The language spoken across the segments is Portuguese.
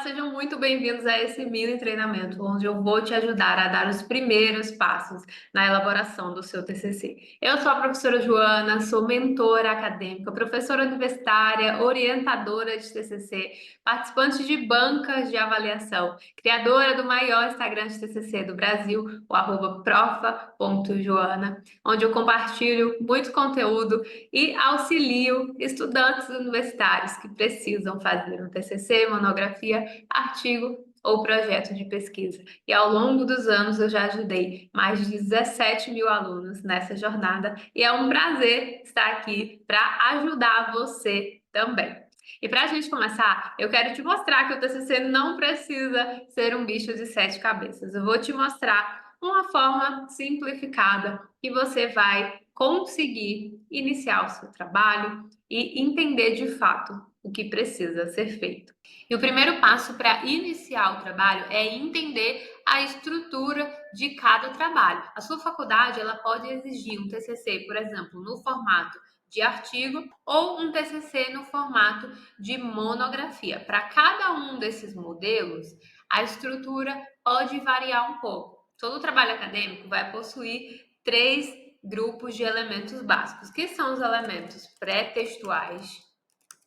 sejam muito bem-vindos a esse mini treinamento, onde eu vou te ajudar a dar os primeiros passos na elaboração do seu TCC. Eu sou a professora Joana, sou mentora acadêmica, professora universitária, orientadora de TCC, participante de bancas de avaliação, criadora do maior Instagram de TCC do Brasil, o @profa.joana, onde eu compartilho muito conteúdo e auxilio estudantes universitários que precisam fazer um TCC, monografia, artigo ou projeto de pesquisa. E ao longo dos anos eu já ajudei mais de 17 mil alunos nessa jornada e é um prazer estar aqui para ajudar você também. E para a gente começar, eu quero te mostrar que o TCC não precisa ser um bicho de 7 cabeças. Eu vou te mostrar uma forma simplificada que você vai conseguir iniciar o seu trabalho e entender de fato o que precisa ser feito. E o primeiro passo para iniciar o trabalho é entender a estrutura de cada trabalho. A sua faculdade ela pode exigir um TCC, por exemplo, no formato de artigo ou um TCC no formato de monografia. Para cada um desses modelos, a estrutura pode variar um pouco. Todo trabalho acadêmico vai possuir 3 grupos de elementos básicos, que são os elementos pré-textuais,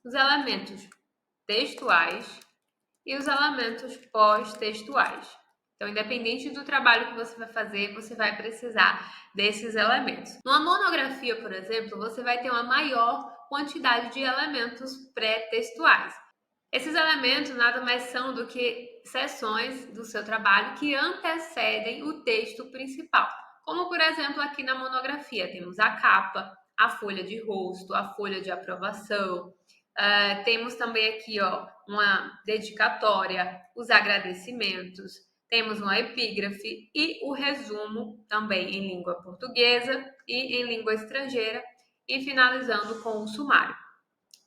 os elementos textuais e os elementos pós-textuais. Então, independente do trabalho que você vai fazer, você vai precisar desses elementos. Numa monografia, por exemplo, você vai ter uma maior quantidade de elementos pré-textuais. Esses elementos nada mais são do que seções do seu trabalho que antecedem o texto principal. Como, por exemplo, aqui na monografia, temos a capa, a folha de rosto, a folha de aprovação, temos também aqui uma dedicatória, os agradecimentos, temos uma epígrafe e o resumo também em língua portuguesa e em língua estrangeira e finalizando com o sumário.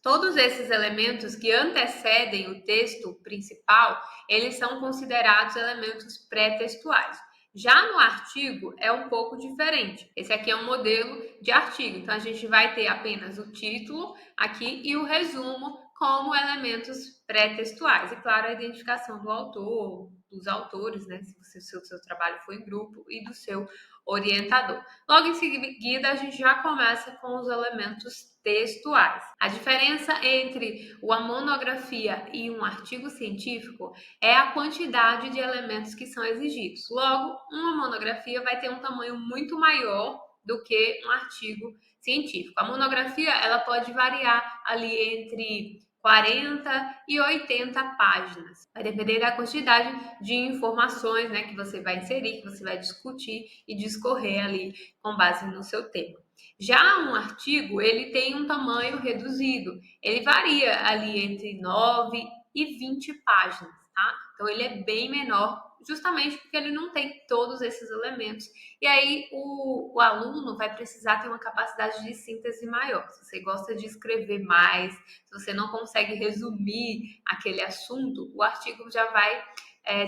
Todos esses elementos que antecedem o texto principal, eles são considerados elementos pré-textuais. Já no artigo é um pouco diferente. Esse aqui é um modelo de artigo, então a gente vai ter apenas o título aqui e o resumo como elementos pré-textuais. E claro, a identificação do autor, dos autores, né? Se o seu trabalho foi em grupo, e do seu orientador. Logo em seguida, a gente já começa com os elementos textuais. A diferença entre uma monografia e um artigo científico é a quantidade de elementos que são exigidos. Logo, uma monografia vai ter um tamanho muito maior do que um artigo científico. A monografia ela pode variar ali entre 40 e 80 páginas. Vai depender da quantidade de informações, né, que você vai inserir, que você vai discutir e discorrer ali com base no seu tema. Já um artigo, ele tem um tamanho reduzido. Ele varia ali entre 9 e 20 páginas, tá? Então, ele é bem menor, justamente porque ele não tem todos esses elementos. E aí, o aluno vai precisar ter uma capacidade de síntese maior. Se você gosta de escrever mais, se você não consegue resumir aquele assunto, o artigo já vai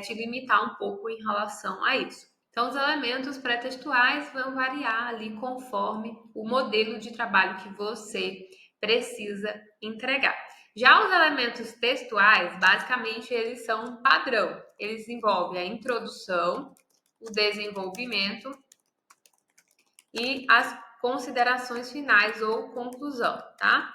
te limitar um pouco em relação a isso. Então, os elementos pré-textuais vão variar ali conforme o modelo de trabalho que você precisa entregar. Já os elementos textuais, basicamente, eles são um padrão. Eles envolvem a introdução, o desenvolvimento e as considerações finais ou conclusão, tá?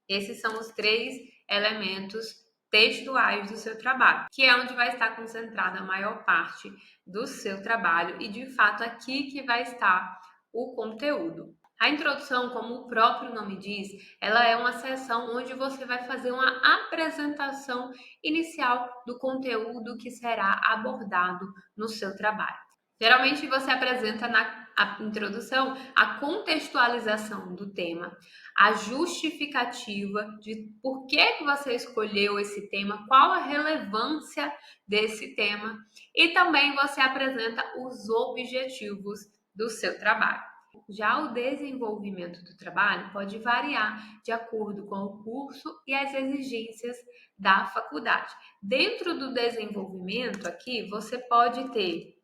Esses são os 3 elementos textuais do seu trabalho, que é onde vai estar concentrada a maior parte do seu trabalho e, de fato, aqui que vai estar o conteúdo. A introdução, como o próprio nome diz, ela é uma sessão onde você vai fazer uma apresentação inicial do conteúdo que será abordado no seu trabalho. Geralmente você apresenta na introdução a contextualização do tema, a justificativa de por que você escolheu esse tema, qual a relevância desse tema e também você apresenta os objetivos do seu trabalho. Já o desenvolvimento do trabalho pode variar de acordo com o curso e as exigências da faculdade. Dentro do desenvolvimento aqui, você pode ter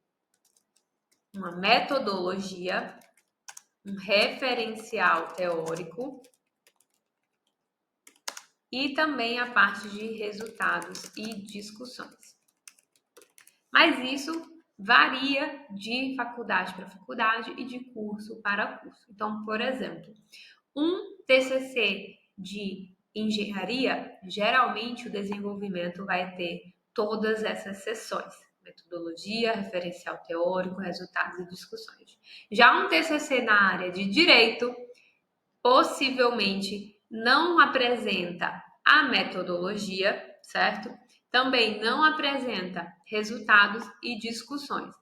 uma metodologia, um referencial teórico, e também a parte de resultados e discussões. Mas isso varia de faculdade para faculdade e de curso para curso. Então, por exemplo, um TCC de engenharia, geralmente o desenvolvimento vai ter todas essas seções: metodologia, referencial teórico, resultados e discussões. Já um TCC na área de direito, possivelmente não apresenta a metodologia, certo? Também não apresenta resultados e discussões.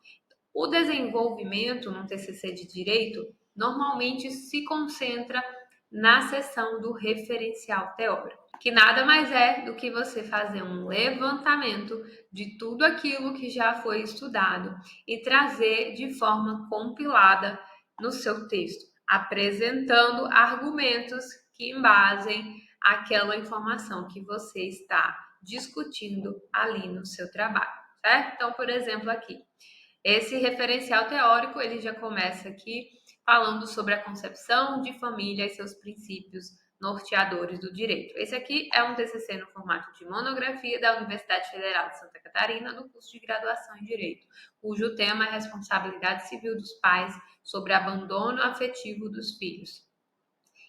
O desenvolvimento no TCC de direito normalmente se concentra na seção do referencial teórico, que nada mais é do que você fazer um levantamento de tudo aquilo que já foi estudado e trazer de forma compilada no seu texto, apresentando argumentos que embasem aquela informação que você está discutindo ali no seu trabalho, certo? Então, por exemplo, aqui, esse referencial teórico, ele já começa aqui falando sobre a concepção de família e seus princípios norteadores do direito. Esse aqui é um TCC no formato de monografia da Universidade Federal de Santa Catarina, no curso de graduação em Direito, cujo tema é responsabilidade civil dos pais sobre abandono afetivo dos filhos.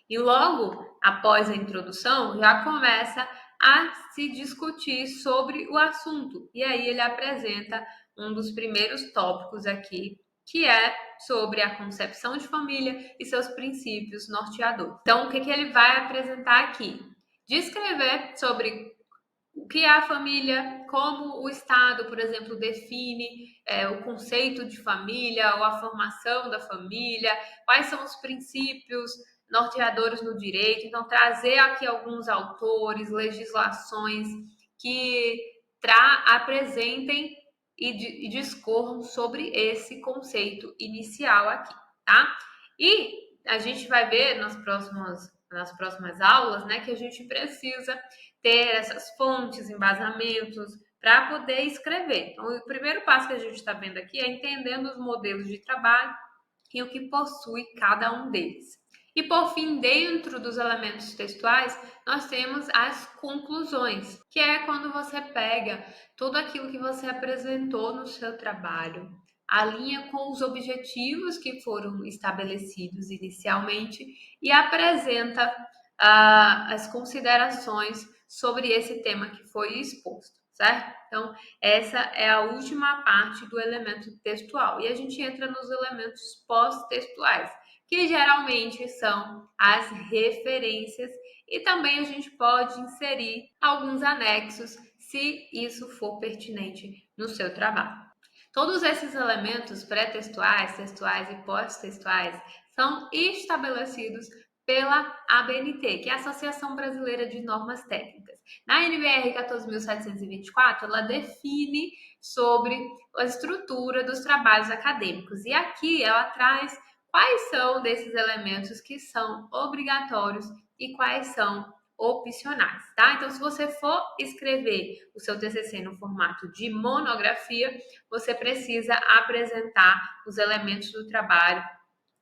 E logo após a introdução, já começa a se discutir sobre o assunto. E aí ele apresenta um dos primeiros tópicos aqui, que é sobre a concepção de família e seus princípios norteadores. Então, o que ele vai apresentar aqui? Descrever sobre o que é a família, como o Estado, por exemplo, define o conceito de família ou a formação da família, quais são os princípios norteadores no direito. Então, trazer aqui alguns autores, legislações que apresentem e discorram sobre esse conceito inicial aqui, tá? E a gente vai ver nas próximas aulas, né, que a gente precisa ter essas fontes, embasamentos, para poder escrever. Então, o primeiro passo que a gente está vendo aqui é entendendo os modelos de trabalho e o que possui cada um deles. E por fim, dentro dos elementos textuais, nós temos as conclusões, que é quando você pega tudo aquilo que você apresentou no seu trabalho, alinha com os objetivos que foram estabelecidos inicialmente e apresenta as considerações sobre esse tema que foi exposto, certo? Então, essa é a última parte do elemento textual. E a gente entra nos elementos pós-textuais, que geralmente são as referências, e também a gente pode inserir alguns anexos, se isso for pertinente no seu trabalho. Todos esses elementos pré-textuais, textuais e pós-textuais são estabelecidos pela ABNT, que é a Associação Brasileira de Normas Técnicas. Na NBR 14.724, ela define sobre a estrutura dos trabalhos acadêmicos. E aqui ela traz quais são desses elementos que são obrigatórios e quais são opcionais, tá? Então, se você for escrever o seu TCC no formato de monografia, você precisa apresentar os elementos do trabalho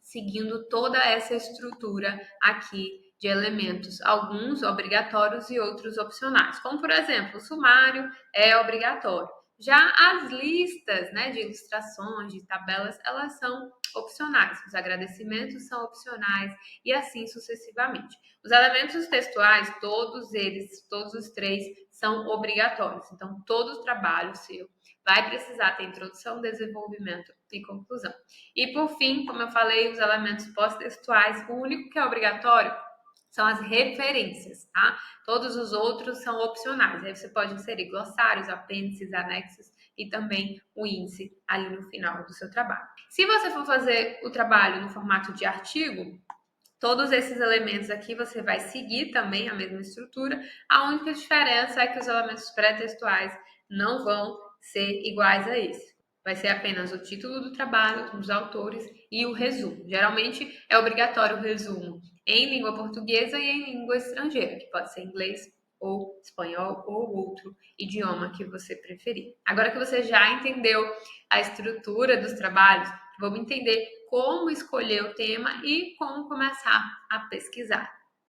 seguindo toda essa estrutura aqui de elementos, alguns obrigatórios e outros opcionais, como por exemplo, o sumário é obrigatório. Já as listas, né, de ilustrações, de tabelas, elas são opcionais. Os agradecimentos são opcionais e assim sucessivamente. Os elementos textuais, todos eles, todos os três, são obrigatórios. Então, todo o trabalho seu vai precisar ter introdução, desenvolvimento e conclusão. E por fim, como eu falei, os elementos pós-textuais, o único que é obrigatório são as referências, tá? Todos os outros são opcionais. Aí você pode inserir glossários, apêndices, anexos e também o índice ali no final do seu trabalho. Se você for fazer o trabalho no formato de artigo, todos esses elementos aqui você vai seguir também a mesma estrutura. A única diferença é que os elementos pré-textuais não vão ser iguais a esse. Vai ser apenas o título do trabalho, os autores e o resumo. Geralmente é obrigatório o resumo em língua portuguesa e em língua estrangeira, que pode ser inglês ou espanhol ou outro idioma que você preferir. Agora que você já entendeu a estrutura dos trabalhos, vamos entender como escolher o tema e como começar a pesquisar.